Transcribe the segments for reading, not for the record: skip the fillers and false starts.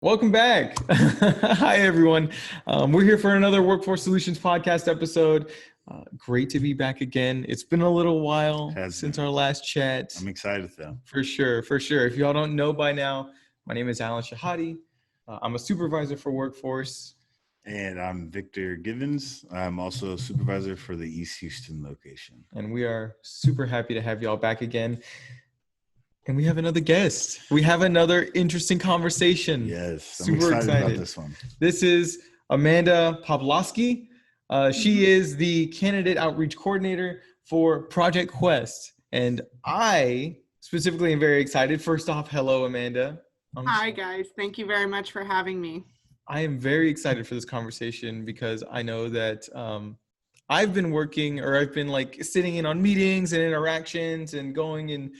Welcome back. Hi, everyone. We're here for another Workforce Solutions podcast episode. Great to be back again. It's been a little while since our last chat. I'm excited though. For sure. If y'all don't know by now, my name is Allan Shahadi. I'm a supervisor for Workforce. And I'm Victor Givens. I'm also a supervisor for the East Houston location. And we are super happy to have y'all back again. And we have another guest. We have another interesting conversation. Yes, I'm excited about this one. This is Amanda Poplawsky. She is the Candidate Outreach Coordinator for Project Quest. And I specifically am very excited. First off, hello, Amanda. Hi, guys. Thank you very much for having me. I am very excited for this conversation because I know that I've been sitting in on meetings and interactions and going and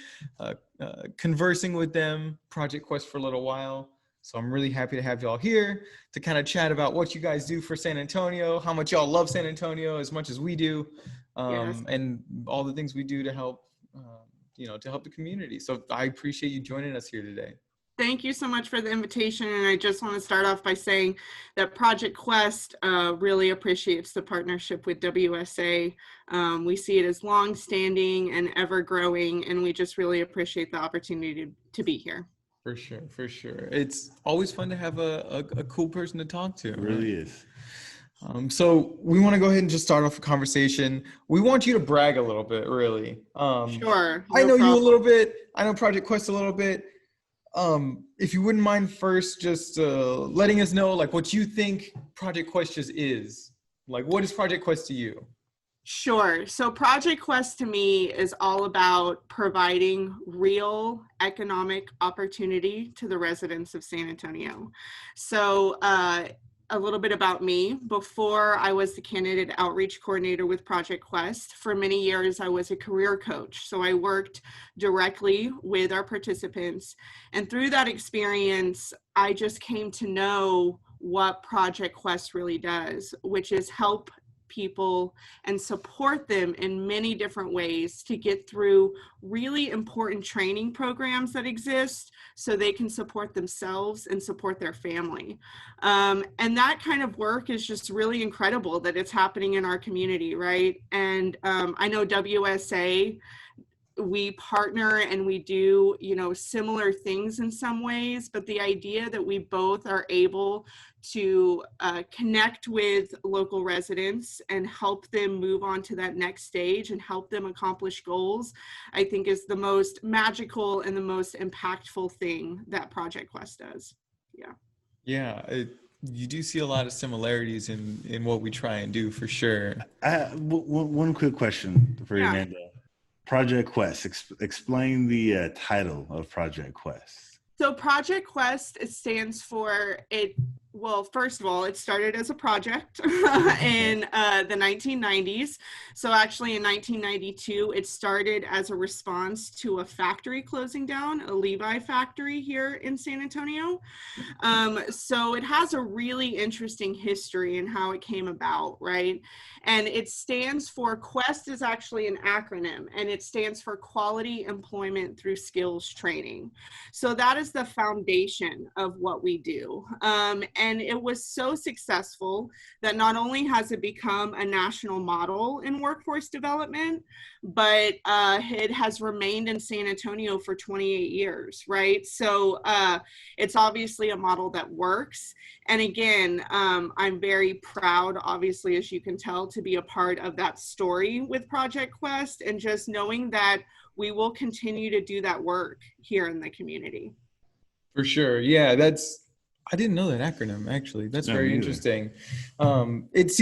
conversing with them, Project Quest, for a little while. So I'm really happy to have y'all here to kind of chat about what you guys do for San Antonio, how much y'all love San Antonio as much as we do, Yes. and all the things we do to help, to help the community. So I appreciate you joining us here today. Thank you so much for the invitation. And I just want to start off by saying that Project Quest really appreciates the partnership with WSA. We see it as long-standing and ever-growing, and we just really appreciate the opportunity to be here. For sure. It's always fun to have a cool person to talk to. It really is. So we want to go ahead and just start off a conversation. We want you to brag a little bit, really. Sure. I know you a little bit. I know Project Quest a little bit. If you wouldn't mind first just letting us know like what you think Project Quest just is. Like, what is Project Quest to you? Sure. So Project Quest to me is all about providing real economic opportunity to the residents of San Antonio. So a little bit about me. Before I was the Candidate Outreach Coordinator with Project Quest, for many years I was a career coach. So I worked directly with our participants. And through that experience, I just came to know what Project Quest really does, which is help people and support them in many different ways to get through really important training programs that exist so they can support themselves and support their family. And that kind of work is just really incredible that it's happening in our community, right? And I know WSA, we partner and we do, similar things in some ways, but the idea that we both are able to connect with local residents and help them move on to that next stage and help them accomplish goals, I think is the most magical and the most impactful thing that Project Quest does. Yeah, you do see a lot of similarities in what we try and do, for sure. One quick question for you, Amanda. Project Quest, explain the title of Project Quest. So Project Quest, it stands for well, first of all, it started as a project in the 1990s. So actually in 1992, it started as a response to a factory closing down, a Levi factory here in San Antonio. So it has a really interesting history in how it came about, right? And it stands for, Quest is actually an acronym, and it stands for Quality Employment Through Skills Training. So that is the foundation of what we do. And it was so successful that not only has it become a national model in workforce development, but it has remained in San Antonio for 28 years, right? So it's obviously a model that works. And again, I'm very proud, obviously, as you can tell, to be a part of that story with Project Quest, and just knowing that we will continue to do that work here in the community. For sure. Yeah, I didn't know that acronym, actually. That's very interesting. If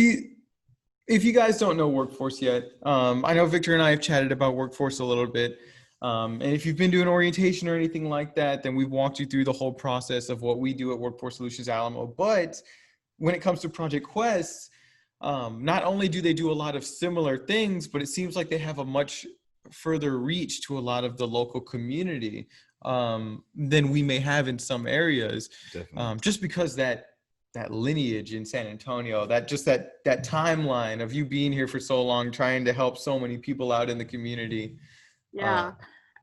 you guys don't know Workforce yet, I know Victor and I have chatted about Workforce a little bit. And if you've been doing orientation or anything like that, then we've walked you through the whole process of what we do at Workforce Solutions Alamo. But when it comes to Project Quest, not only do they do a lot of similar things, but it seems like they have a much further reach to a lot of the local community than we may have in some areas. Just because that lineage in San Antonio, that timeline of you being here for so long, trying to help so many people out in the community.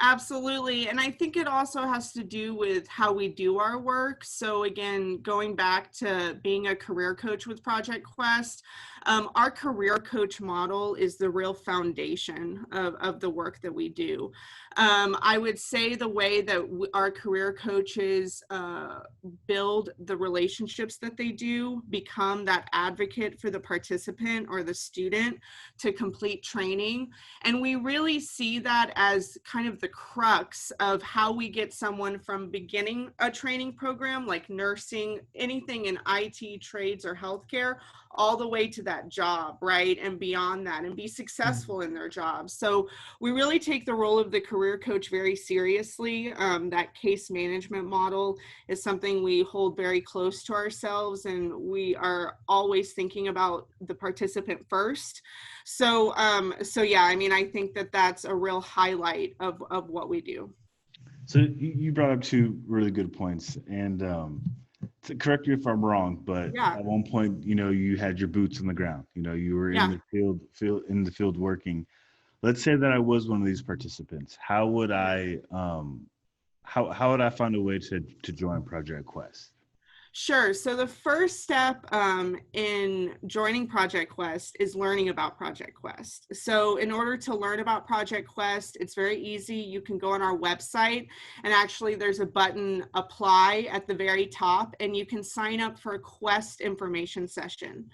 Absolutely. And I think it also has to do with how we do our work. So again, going back to being a career coach with Project Quest, our career coach model is the real foundation of the work that we do. I would say the way that our career coaches build the relationships that they do, become that advocate for the participant or the student to complete training. And we really see that as kind of the crux of how we get someone from beginning a training program like nursing, anything in IT, trades, or healthcare, all the way to that job, right? And beyond that, and be successful in their job. So we really take the role of the career coach very seriously. That case management model is something we hold very close to ourselves, and we are always thinking about the participant first. So yeah, I mean, I think that that's a real highlight of what we do. So you brought up two really good points, and to correct me if I'm wrong, but Yeah. at one point, you had your boots on the ground. You were in the field working. Let's say that I was one of these participants. How would I how would I find a way to join Project Quest? Sure. So the first step in joining Project Quest is learning about Project Quest. So in order to learn about Project Quest, it's very easy. You can go on our website, and actually there's a button, apply, at the very top, and you can sign up for a Quest information session.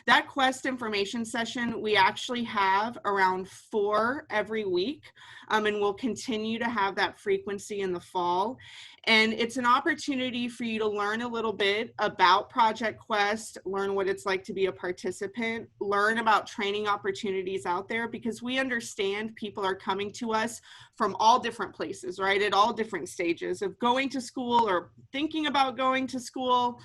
That Quest information session, we actually have around 4 every week, and we'll continue to have that frequency in the fall. And it's an opportunity for you to learn a little bit about Project Quest, learn what it's like to be a participant, learn about training opportunities out there, because we understand people are coming to us from all different places, right? At all different stages of going to school or thinking about going to school.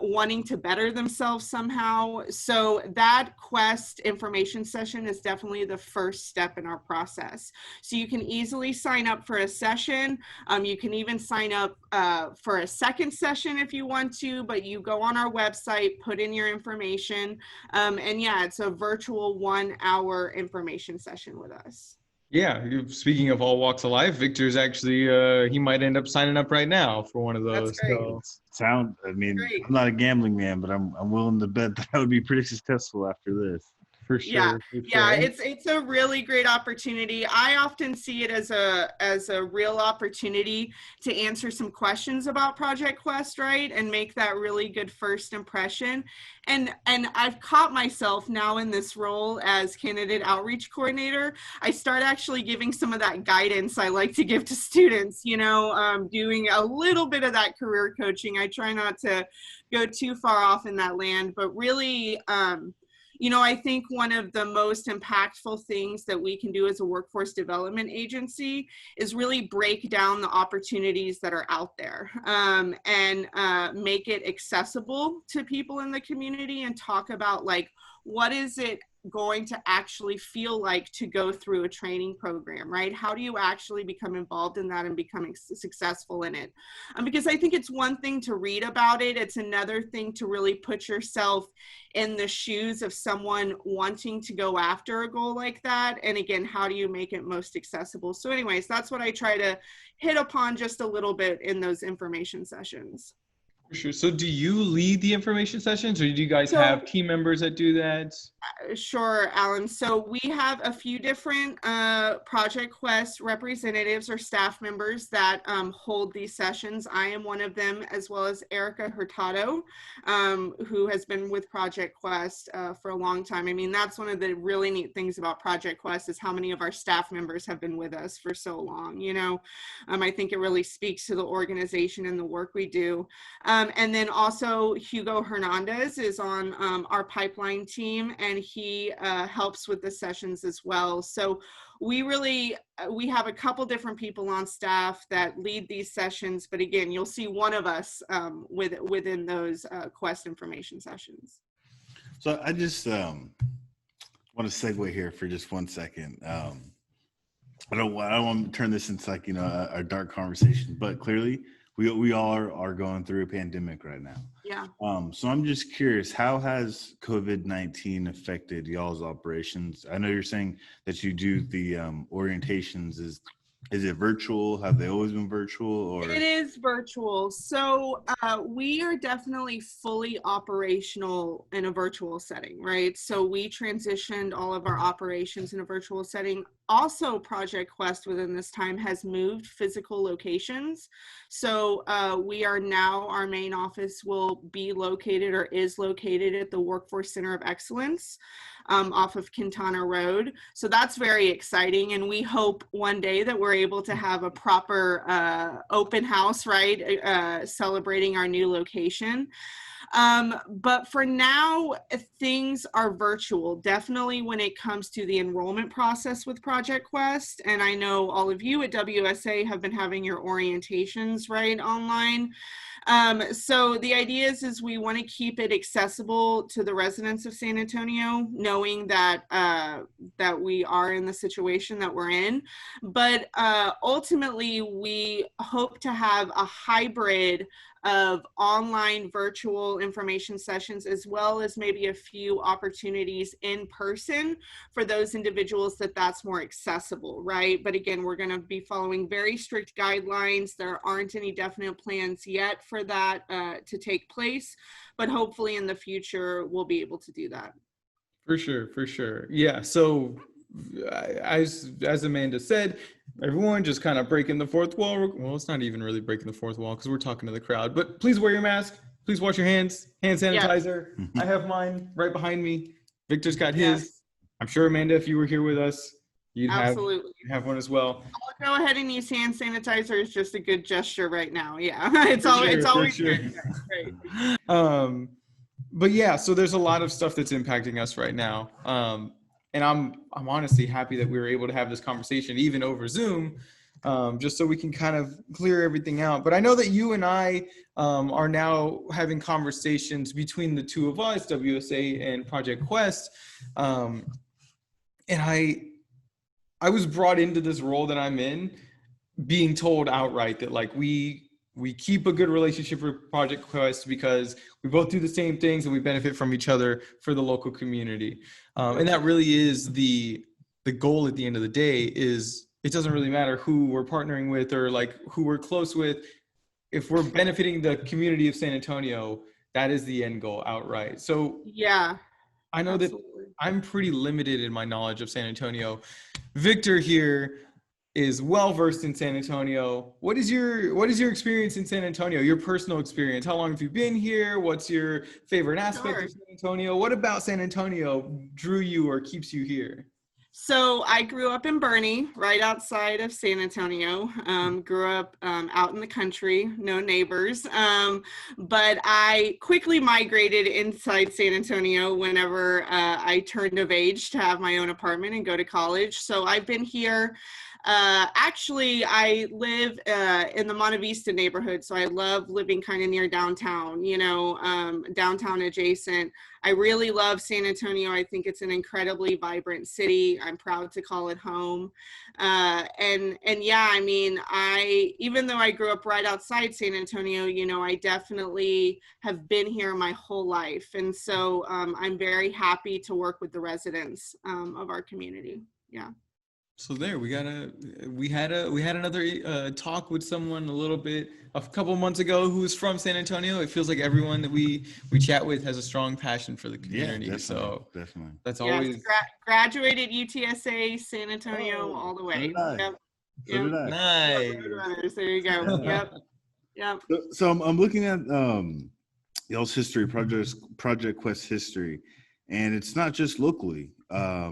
Wanting to better themselves somehow. So that Quest information session is definitely the first step in our process. So you can easily sign up for a session. You can even sign up for a second session if you want to, but you go on our website, put in your information, and yeah, it's a virtual 1-hour information session with us. Yeah, speaking of all walks of life, Victor's actually, he might end up signing up right now for one of those. That's great. So. Great. I'm not a gambling man, but I'm willing to bet that I would be pretty successful after this. For sure. Yeah, it's a really great opportunity. I often see it as a real opportunity to answer some questions about Project Quest, right, and make that really good first impression. And I've caught myself now in this role as Candidate Outreach Coordinator. I start actually giving some of that guidance I like to give to students, doing a little bit of that career coaching. I try not to go too far off in that land, but really, I think one of the most impactful things that we can do as a workforce development agency is really break down the opportunities that are out there, and make it accessible to people in the community, and talk about, like, what is it going to actually feel like to go through a training program, right? How do you actually become involved in that and becoming successful in it? Because I think it's one thing to read about it. It's another thing to really put yourself in the shoes of someone wanting to go after a goal like that. And again, how do you make it most accessible? So anyways, that's what I try to hit upon just a little bit in those information sessions. For sure. So do you lead the information sessions, or do you guys have team members that do that? Sure, Alan. So we have a few different Project Quest representatives or staff members that hold these sessions. I am one of them, as well as Erica Hurtado, who has been with Project Quest for a long time. I mean, that's one of the really neat things about Project Quest, is how many of our staff members have been with us for so long. I think it really speaks to the organization and the work we do. And then also Hugo Hernandez is on our pipeline team, and he helps with the sessions as well. So we have a couple different people on staff that lead these sessions, but again, you'll see one of us within those Quest information sessions. So I just want to segue here for just 1 second. I don't want to turn this into like, a dark conversation, but clearly we all are going through a pandemic right now. Yeah. So I'm just curious, how has COVID-19 affected y'all's operations? I know you're saying that you do the orientations. Is it virtual? Have they always been virtual? Or It is virtual. So we are definitely fully operational in a virtual setting, right? So we transitioned all of our operations in a virtual setting. Also, Project Quest within this time has moved physical locations. So we are now, our main office will be located or is located at the Workforce Center of Excellence off of Quintana Road. So that's very exciting. And we hope one day that we're able to have a proper open house, right? Celebrating our new location. But for now, things are virtual, definitely when it comes to the enrollment process with Project Quest. And I know all of you at WSA have been having your orientations, right, online. So the idea is we want to keep it accessible to the residents of San Antonio, knowing that that we are in the situation that we're in. But ultimately, we hope to have a hybrid of online virtual information sessions, as well as maybe a few opportunities in person for those individuals that's more accessible, right? But again, we're going to be following very strict guidelines. There aren't any definite plans yet for that to take place, but hopefully in the future, we'll be able to do that. For sure, for sure. Yeah. So as Amanda said, everyone just kind of breaking the fourth wall. Well, it's not even really breaking the fourth wall because we're talking to the crowd, but please wear your mask. Please wash your hands, hand sanitizer. Yes. I have mine right behind me. Victor's got his. Yes. I'm sure, Amanda, if you were here with us, you'd Absolutely have one as well. I'll go ahead and use hand sanitizer. It's just a good gesture right now. Yeah. It's For always sure. good. Great. But yeah, so there's a lot of stuff that's impacting us right now. And I'm honestly happy that we were able to have this conversation even over Zoom, just so we can kind of clear everything out. But I know that you and I are now having conversations between the two of us, WSA and Project Quest. And I was brought into this role that I'm in, being told outright that like we keep a good relationship with Project Quest because we both do the same things and we benefit from each other for the local community. And that really is the goal at the end of the day. Is it doesn't really matter who we're partnering with or like who we're close with. If we're benefiting the community of San Antonio, that is the end goal outright. So Yeah. I know Absolutely. that I'm pretty limited in my knowledge of San Antonio. Victor here is well versed in San Antonio. What is your experience in San Antonio? Your personal experience? How long have you been here? What's your favorite aspect of San Antonio? What about San Antonio drew you or keeps you here? So I grew up in Bernie, right outside of San Antonio. Grew up out in the country, no neighbors. But I quickly migrated inside San Antonio whenever I turned of age to have my own apartment and go to college. So I've been here. Actually, I live in the Monte Vista neighborhood, so I love living kind of near downtown, downtown adjacent. I really love San Antonio. I think it's an incredibly vibrant city. I'm proud to call it home. And yeah, I mean, even though I grew up right outside San Antonio, I definitely have been here my whole life. And so I'm very happy to work with the residents of our community. Yeah. So there, we had another talk with someone a couple months ago who's from San Antonio. It feels like everyone that we chat with has a strong passion for the community. Yeah, so definitely. that's always graduated UTSA San Antonio all the way. So did I. nice. There you go. Yep. So I'm looking at y'all's history, Project Quest history, and it's not just locally. I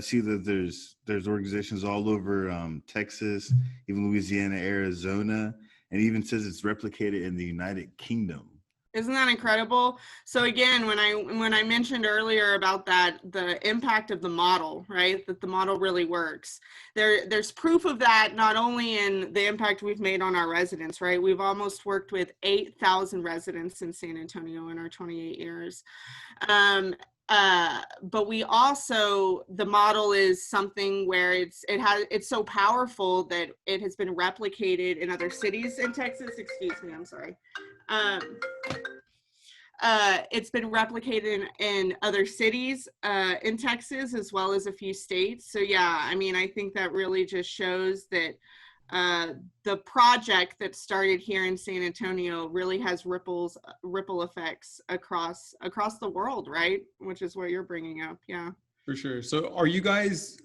see that there's organizations all over Texas, even Louisiana, Arizona, and it even says it's replicated in the United Kingdom. Isn't that incredible? So again, when I mentioned earlier about the impact of the model, right? That the model really works. There's proof of that not only in the impact we've made on our residents, right? We've almost worked with 8,000 residents in San Antonio in our 28 years. But we also, the model is something where it's so powerful that it has been replicated in other cities in Texas. Excuse me, I'm sorry. it's been replicated in other cities in Texas, as well as a few states. So yeah, I mean, I think that really just shows that the project that started here in San Antonio really has ripple effects across the world, right? Which is what you're bringing up. Yeah. For sure. So are you guys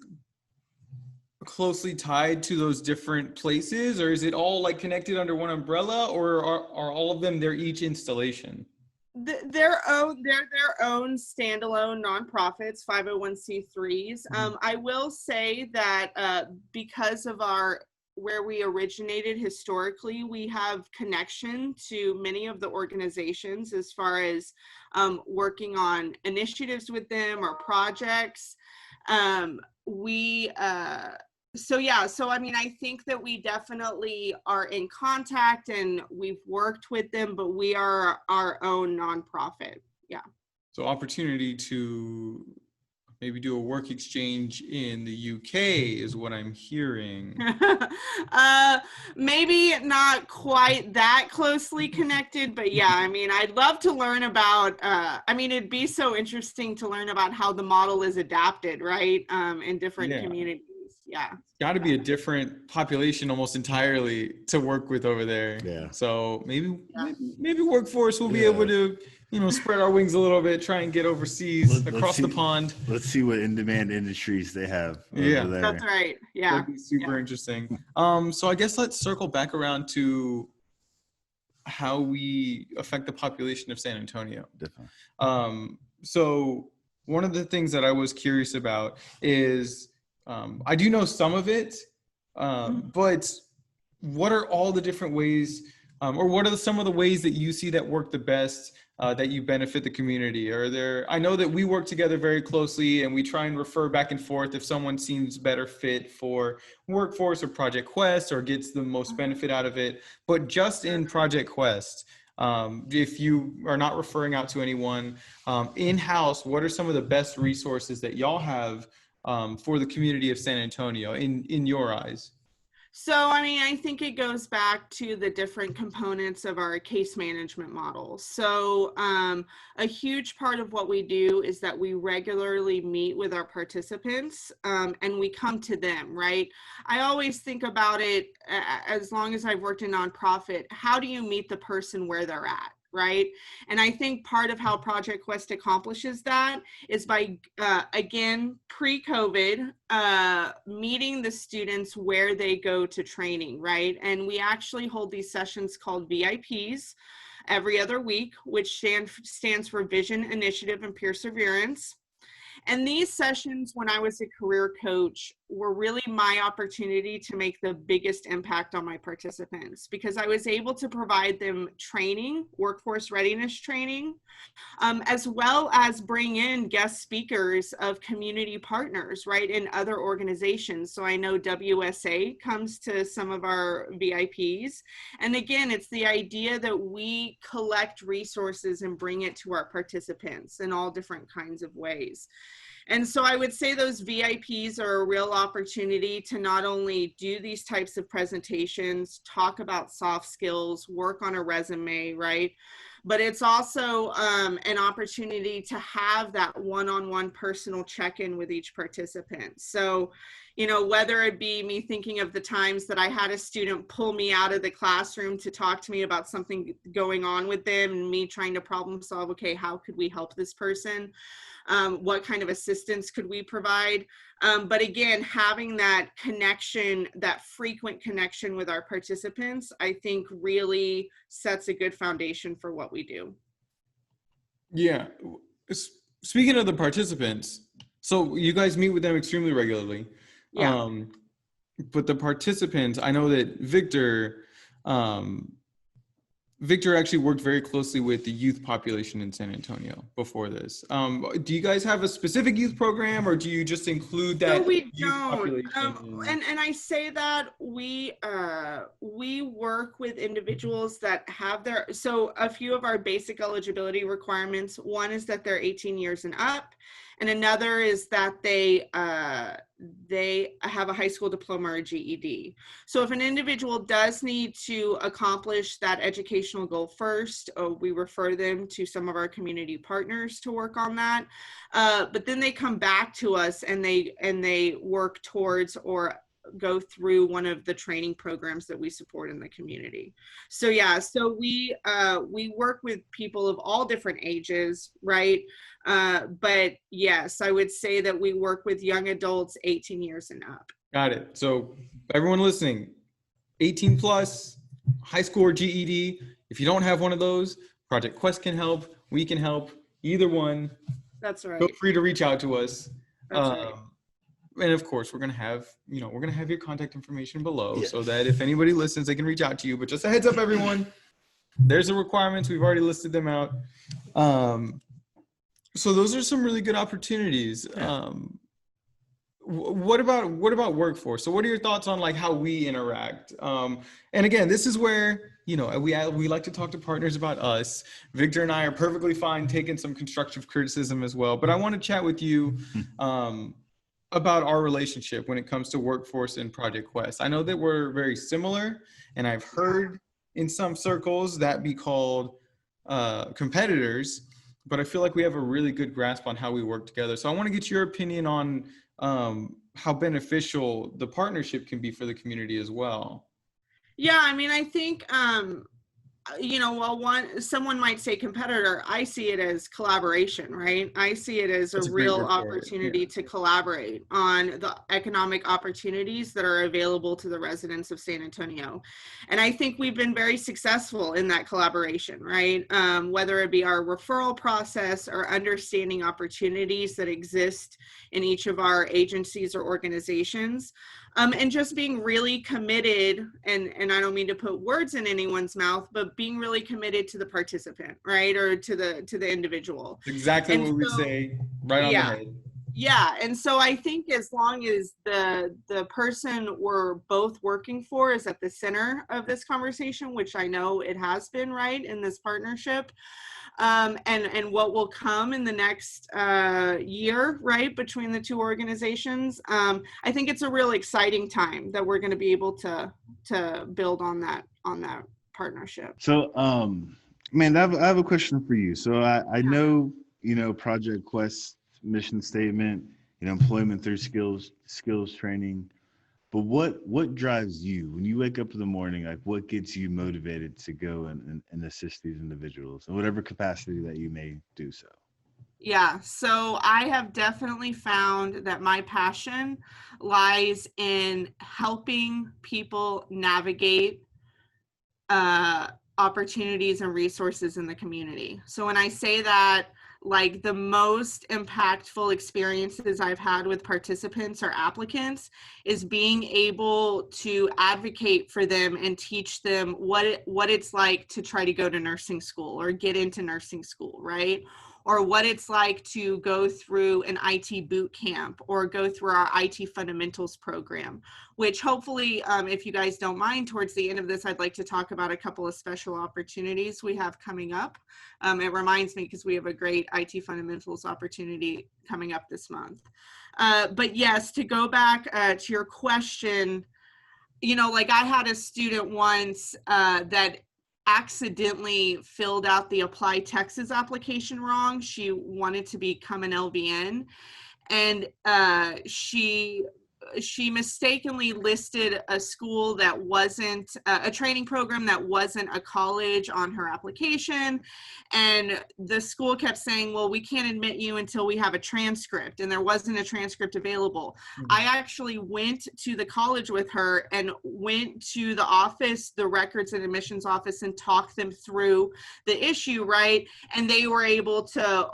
closely tied to those different places, or is it all like connected under one umbrella, or are all of them their each installation? Their own standalone nonprofits, 501c3s. I will say that because of where we originated historically, we have connection to many of the organizations as far as working on initiatives with them or projects. So I mean, I think that we definitely are in contact and we've worked with them, but we are our own nonprofit. Yeah. So opportunity to maybe do a work exchange in the UK is what I'm hearing. Maybe not quite that closely connected, but yeah, I mean, I'd love to learn about, I mean, it'd be so interesting to learn about how the model is adapted, right? In different communities. Yeah. It's got to be a different population almost entirely to work with over there. Yeah. So maybe workforce will be able to, spread our wings a little bit, try and get overseas across the pond. Let's see what in-demand industries they have over there. That's right. Yeah. That'd be super interesting. So I guess let's circle back around to how we affect the population of San Antonio. Definitely. So one of the things that I was curious about is, I do know some of it, but what are all the different ways, or what are some of the ways that you see that work the best, that you benefit the community? I know that we work together very closely and we try and refer back and forth if someone seems better fit for Workforce or Project Quest or gets the most benefit out of it. But just in Project Quest, if you are not referring out to anyone in-house, what are some of the best resources that y'all have for the community of San Antonio in your eyes? So, I mean, I think it goes back to the different components of our case management model. So a huge part of what we do is that we regularly meet with our participants and we come to them, right? I always think about it, as long as I've worked in nonprofit, how do you meet the person where they're at? Right. And I think part of how Project Quest accomplishes that is by, again, pre-COVID, meeting the students where they go to training. Right. And we actually hold these sessions called VIPs every other week, which stands for Vision, Initiative, and Perseverance. And these sessions, when I was a career coach, were really my opportunity to make the biggest impact on my participants, because I was able to provide them training, workforce readiness training, as well as bring in guest speakers of community partners, right, in other organizations. So I know WSA comes to some of our VIPs. And again, it's the idea that we collect resources and bring it to our participants in all different kinds of ways. And so I would say those VIPs are a real opportunity to not only do these types of presentations, talk about soft skills, work on a resume, right? But it's also an opportunity to have that one-on-one personal check-in with each participant. So, whether it be me thinking of the times that I had a student pull me out of the classroom to talk to me about something going on with them and me trying to problem solve, okay, how could we help this person? What kind of assistance could we provide? But again, having that connection, that frequent connection with our participants, I think really sets a good foundation for what we do. Yeah. Speaking of the participants, so you guys meet with them extremely regularly. Yeah. But the participants, I know that Victor actually worked very closely with the youth population in San Antonio before this. Do you guys have a specific youth program, or do you just include that? No, we youth don't. population? And I say that we work with individuals that have so a few of our basic eligibility requirements. One is that they're 18 years and up, and another is that they have a high school diploma or GED. So if an individual does need to accomplish that educational goal first, we refer them to some of our community partners to work on that. But then they come back to us and they work towards or go through one of the training programs that we support in the community. So yeah, so we work with people of all different ages, right? But yes, I would say that we work with young adults 18 years and up. Got it. So everyone listening, 18 plus, high school or GED. If you don't have one of those, Project Quest can help. We can help. Either one. That's right. Feel free to reach out to us. That's right. And of course, we're gonna have your contact information below, Yes. so that if anybody listens, they can reach out to you. But just a heads up, everyone. There's the requirements. We've already listed them out. So those are some really good opportunities. Yeah. What about workforce? So what are your thoughts on like how we interact? And again, this is where, we like to talk to partners about us. Victor and I are perfectly fine taking some constructive criticism as well. But I want to chat with you about our relationship when it comes to workforce and Project Quest. I know that we're very similar, and I've heard in some circles that be called competitors, but I feel like we have a really good grasp on how we work together. So I want to get your opinion on how beneficial the partnership can be for the community as well. Yeah, I mean, I think, while someone might say competitor, I see it as collaboration, right? I see it as That's a a great real word for it, opportunity yeah. to collaborate on the economic opportunities that are available to the residents of San Antonio. And I think we've been very successful in that collaboration, right? Whether it be our referral process or understanding opportunities that exist in each of our agencies or organizations. And just being really committed, and I don't mean to put words in anyone's mouth, but being really committed to the participant, right? Or to the individual. Exactly And what we say, right on the head. Yeah, and so I think as long as the person we're both working for is at the center of this conversation, which I know it has been, right, in this partnership, and what will come in the next year, right, between the two organizations, I think it's a real exciting time that we're going to be able to build on that partnership. So, man, I have a question for you. So I know, Project Quest mission statement, employment through skills training. But what drives you when you wake up in the morning? Like, what gets you motivated to go and assist these individuals in whatever capacity that you may do so? Yeah, so I have definitely found that my passion lies in helping people navigate opportunities and resources in the community. So when I say that, like, the most impactful experiences I've had with participants or applicants is being able to advocate for them and teach them what it's like to try to go to nursing school or get into nursing school, right? Or what it's like to go through an IT boot camp or go through our IT fundamentals program, which hopefully, if you guys don't mind, towards the end of this, I'd like to talk about a couple of special opportunities we have coming up. It reminds me because we have a great IT fundamentals opportunity coming up this month. But yes, to go back to your question, like I had a student once that accidentally filled out the Apply Texas application wrong. She wanted to become an LVN, and she mistakenly listed a school that wasn't a training program that wasn't a college on her application. And the school kept saying, well, we can't admit you until we have a transcript, and there wasn't a transcript available. Mm-hmm. I actually went to the college with her and went to the office, the records and admissions office, and talked them through the issue, right? And they were able to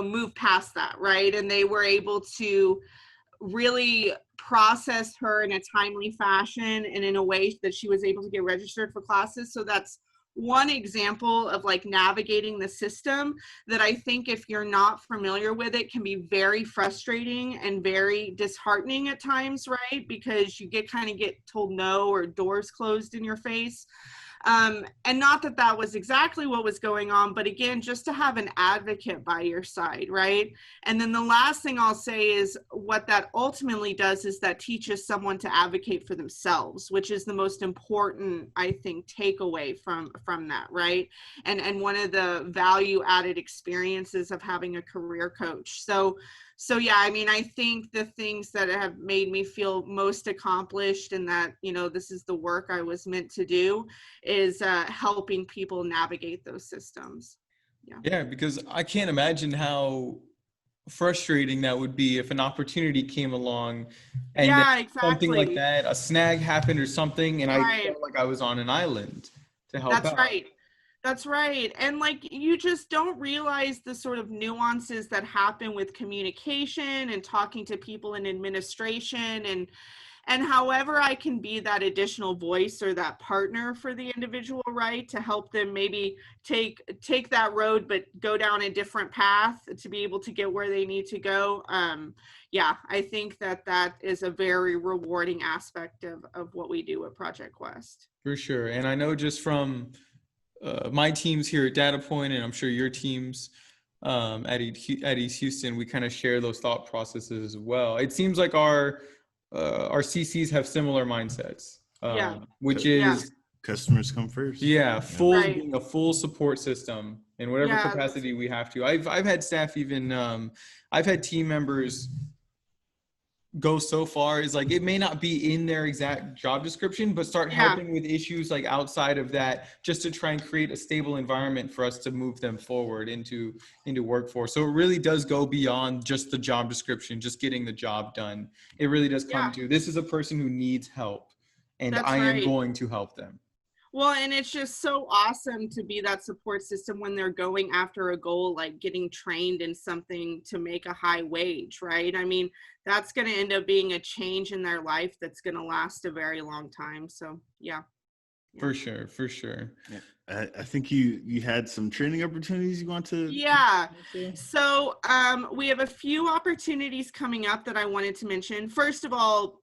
move past that, right? And they were able to really process her in a timely fashion and in a way that she was able to get registered for classes. So that's one example of like navigating the system that I think if you're not familiar with it can be very frustrating and very disheartening at times, right? Because you get told no or doors closed in your face. And not that that was exactly what was going on, but again, just to have an advocate by your side, right? And then the last thing I'll say is what that ultimately does is that teaches someone to advocate for themselves, which is the most important, I think, takeaway from that, right? And one of the value added experiences of having a career coach. So yeah, I mean, I think the things that have made me feel most accomplished and that, you know, this is the work I was meant to do is helping people navigate those systems. Yeah, because I can't imagine how frustrating that would be if an opportunity came along and then Yeah, something like exactly. that, a snag happened or something, and I Right. felt like I was on an island to help That's out. right. That's right. And like, you just don't realize the sort of nuances that happen with communication and talking to people in administration and however I can be that additional voice or that partner for the individual, right, to help them maybe take that road but go down a different path to be able to get where they need to go. Yeah, I think that that is a very rewarding aspect of what we do at Project Quest. For sure. And I know just from my teams here at Data Point, and I'm sure your teams at East Houston, we kind of share those thought processes as well. It seems like our CCs have similar mindsets, Yeah. which Yeah. is Customers come first. Right. being a full support system in whatever Yeah. capacity we have to. I've had staff even I've had team members go so far is like it may not be in their exact job description, but start Yeah. helping with issues like outside of that, just to try and create a stable environment for us to move them forward into workforce. So it really does go beyond just the job description, just getting the job done. It really does come Yeah. to, this is a person who needs help, and That's I am right. going to help them. Well, and it's just so awesome to be that support system when they're going after a goal, like getting trained in something to make a high wage, right? I mean, that's going to end up being a change in their life that's going to last a very long time. So, yeah. For sure, for sure. Yeah. I think you had some training opportunities you want to. Yeah. So we have a few opportunities coming up that I wanted to mention. First of all,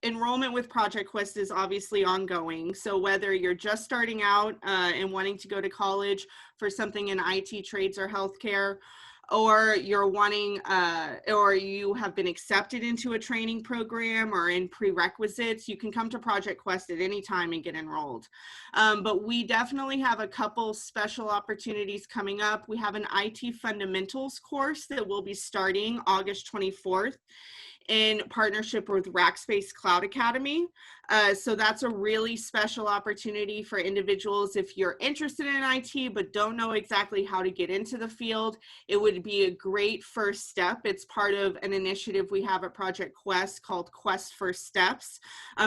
enrollment with Project Quest is obviously ongoing. So whether you're just starting out and wanting to go to college for something in IT, trades, or healthcare, or you're wanting or you have been accepted into a training program or in prerequisites, you can come to Project Quest at any time and get enrolled. But we definitely have a couple special opportunities coming up. We have an IT fundamentals course that will be starting August 24th in partnership with Rackspace Cloud Academy. So that's a really special opportunity for individuals. If you're interested in IT but don't know exactly how to get into the field, it would be a great first step. It's part of an initiative we have at Project Quest called Quest First Steps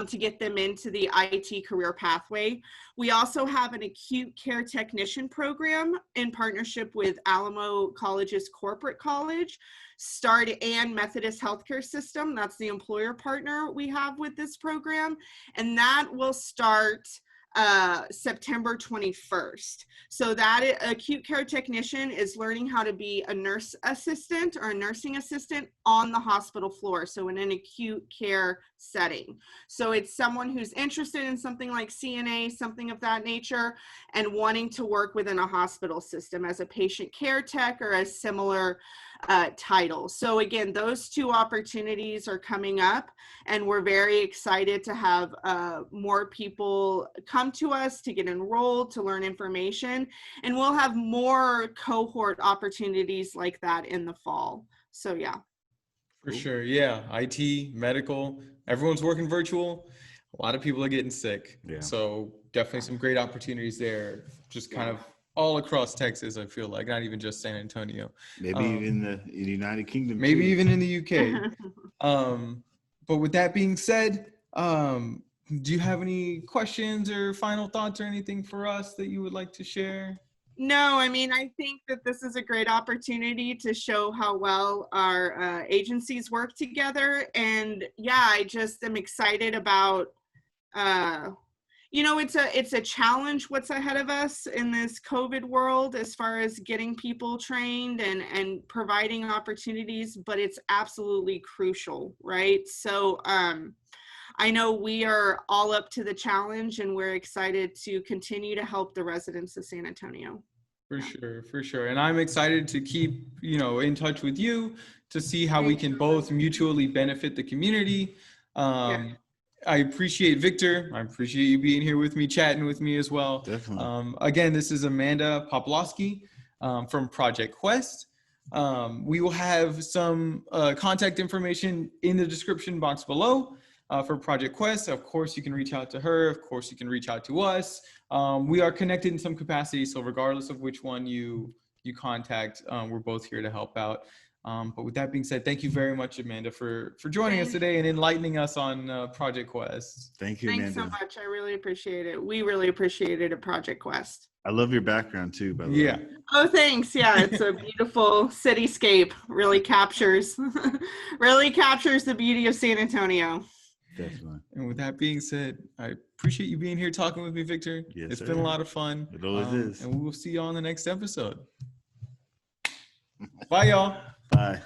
to get them into the IT career pathway. We also have an acute care technician program in partnership with Alamo College's Corporate College, START and Methodist Healthcare System. That's the employer partner we have with this program. And that will start September 21st. So that acute care technician is learning how to be a nurse assistant or a nursing assistant on the hospital floor. So in an acute care setting. So it's someone who's interested in something like CNA, something of that nature, and wanting to work within a hospital system as a patient care tech or a similar title. So again, those two opportunities are coming up, and we're very excited to have more people come to us to get enrolled, to learn information, and we'll have more cohort opportunities like that in the fall. So yeah. For sure. Yeah. IT, medical, everyone's working virtual. A lot of people are getting sick. Yeah. So definitely some great opportunities there. Just kind of all across Texas, I feel like, not even just San Antonio. Maybe even the United Kingdom. Maybe too. even in the UK. But with that being said, do you have any questions or final thoughts or anything for us that you would like to share? No, I mean, I think that this is a great opportunity to show how well our agencies work together. And yeah, I just am excited about, you know, it's a challenge what's ahead of us in this COVID world as far as getting people trained and providing opportunities, but it's absolutely crucial, right? So I know we are all up to the challenge, and we're excited to continue to help the residents of San Antonio. For sure, for sure. And I'm excited to keep, in touch with you to see how we can both mutually benefit the community. I appreciate Victor. I appreciate you being here with me, chatting with me as well. Definitely. Again, this is Amanda Poplawsky from Project Quest. We will have some contact information in the description box below for Project Quest. Of course, you can reach out to her. Of course, you can reach out to us. We are connected in some capacity, so regardless of which one you contact, we're both here to help out. But with that being said, thank you very much, Amanda, for joining us today and enlightening us on Project Quest. Thank you, Amanda. Thanks so much. I really appreciate it. We really appreciate it at Project Quest. I love your background too, by the way. Oh, thanks. Yeah, it's a beautiful cityscape. Really captures the beauty of San Antonio. Definitely. And with that being said, I appreciate you being here talking with me, Victor. Yes, it's sir. been a lot of fun. It always is. And we will see you on the next episode. Bye, y'all. Bye.